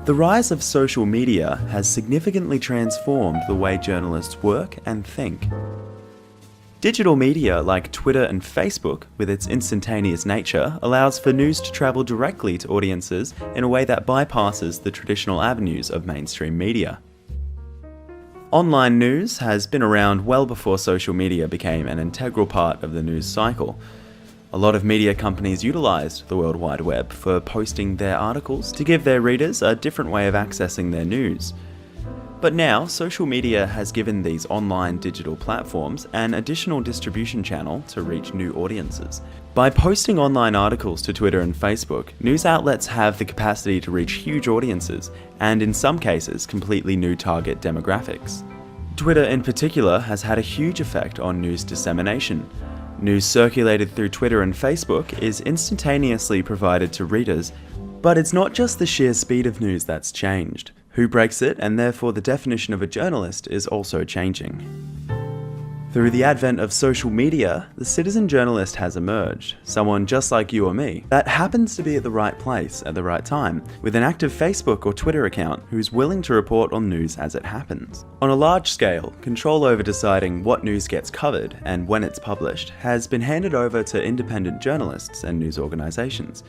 The rise of social media has significantly transformed the way journalists work and think. Digital media like Twitter and Facebook, with its instantaneous nature, allows for news to travel directly to audiences in a way that bypasses the traditional avenues of mainstream media. Online news has been around well before social media became an integral part of the news cycle. A lot of media companies utilised the World Wide Web for posting their articles to give their readers a different way of accessing their news. But now, social media has given these online digital platforms an additional distribution channel to reach new audiences. By posting online articles to Twitter and Facebook, news outlets have the capacity to reach huge audiences, and in some cases, completely new target demographics. Twitter in particular has had a huge effect on news dissemination. News circulated through Twitter and Facebook is instantaneously provided to readers, but it's not just the sheer speed of news that's changed. Who breaks it, and therefore the definition of a journalist, is also changing. Through the advent of social media, the citizen journalist has emerged, someone just like you or me, that happens to be at the right place at the right time, with an active Facebook or Twitter account who's willing to report on news as it happens. On a large scale, control over deciding what news gets covered and when it's published has been handed over to independent journalists and news organisations.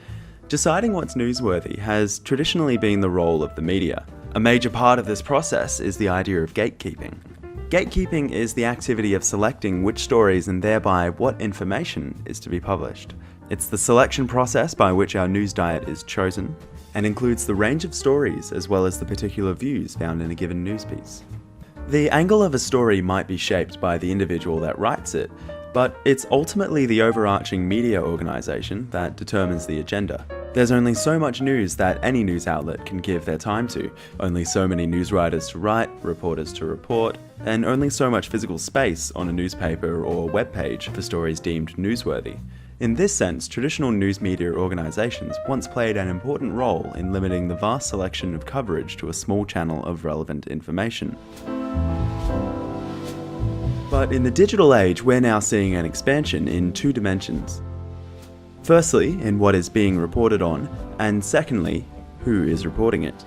Deciding what's newsworthy has traditionally been the role of the media. A major part of this process is the idea of gatekeeping. Gatekeeping is the activity of selecting which stories and thereby what information is to be published. It's the selection process by which our news diet is chosen, and includes the range of stories as well as the particular views found in a given news piece. The angle of a story might be shaped by the individual that writes it, but it's ultimately the overarching media organisation that determines the agenda. There's only so much news that any news outlet can give their time to, only so many news writers to write, reporters to report, and only so much physical space on a newspaper or web page for stories deemed newsworthy. In this sense, traditional news media organisations once played an important role in limiting the vast selection of coverage to a small channel of relevant information. But in the digital age, we're now seeing an expansion in two dimensions. Firstly, in what is being reported on, and secondly, who is reporting it.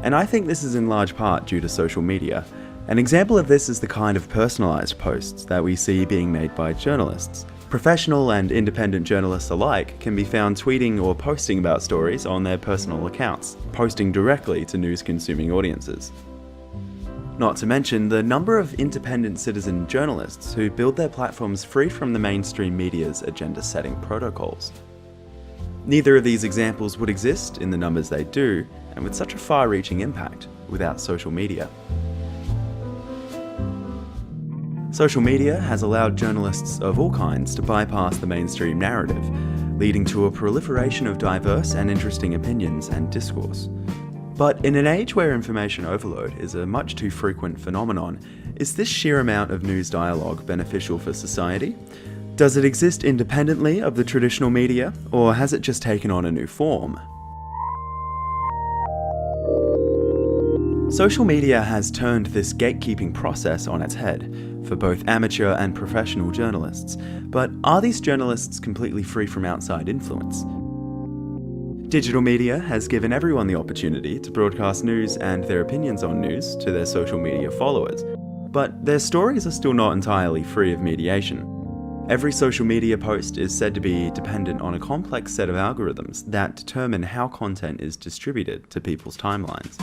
And I think this is in large part due to social media. An example of this is the kind of personalised posts that we see being made by journalists. Professional and independent journalists alike can be found tweeting or posting about stories on their personal accounts, posting directly to news-consuming audiences. Not to mention the number of independent citizen journalists who build their platforms free from the mainstream media's agenda-setting protocols. Neither of these examples would exist in the numbers they do, and with such a far-reaching impact, without social media. Social media has allowed journalists of all kinds to bypass the mainstream narrative, leading to a proliferation of diverse and interesting opinions and discourse. But in an age where information overload is a much too frequent phenomenon, is this sheer amount of news dialogue beneficial for society? Does it exist independently of the traditional media, or has it just taken on a new form? Social media has turned this gatekeeping process on its head, for both amateur and professional journalists. But are these journalists completely free from outside influence? Digital media has given everyone the opportunity to broadcast news and their opinions on news to their social media followers, but their stories are still not entirely free of mediation. Every social media post is said to be dependent on a complex set of algorithms that determine how content is distributed to people's timelines.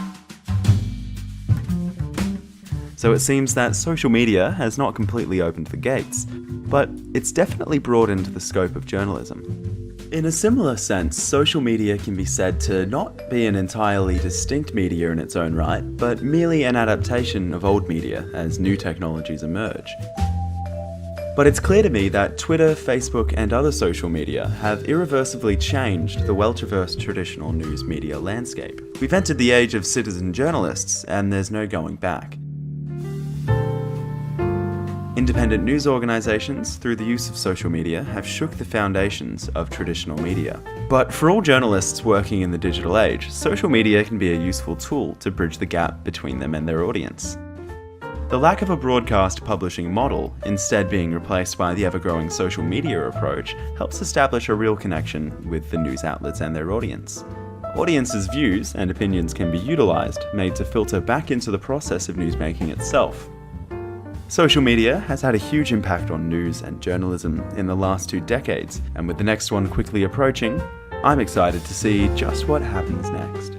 So it seems that social media has not completely opened the gates, but it's definitely broadened the scope of journalism. In a similar sense, social media can be said to not be an entirely distinct media in its own right, but merely an adaptation of old media as new technologies emerge. But it's clear to me that Twitter, Facebook, and other social media have irreversibly changed the well-traversed traditional news media landscape. We've entered the age of citizen journalists, and there's no going back. Independent news organisations, through the use of social media, have shook the foundations of traditional media. But for all journalists working in the digital age, social media can be a useful tool to bridge the gap between them and their audience. The lack of a broadcast publishing model, instead being replaced by the ever-growing social media approach, helps establish a real connection with the news outlets and their audience. audiences' views and opinions can be utilised, made to filter back into the process of newsmaking itself. Social media has had a huge impact on news and journalism in the last 2 decades, and with the next one quickly approaching, I'm excited to see just what happens next.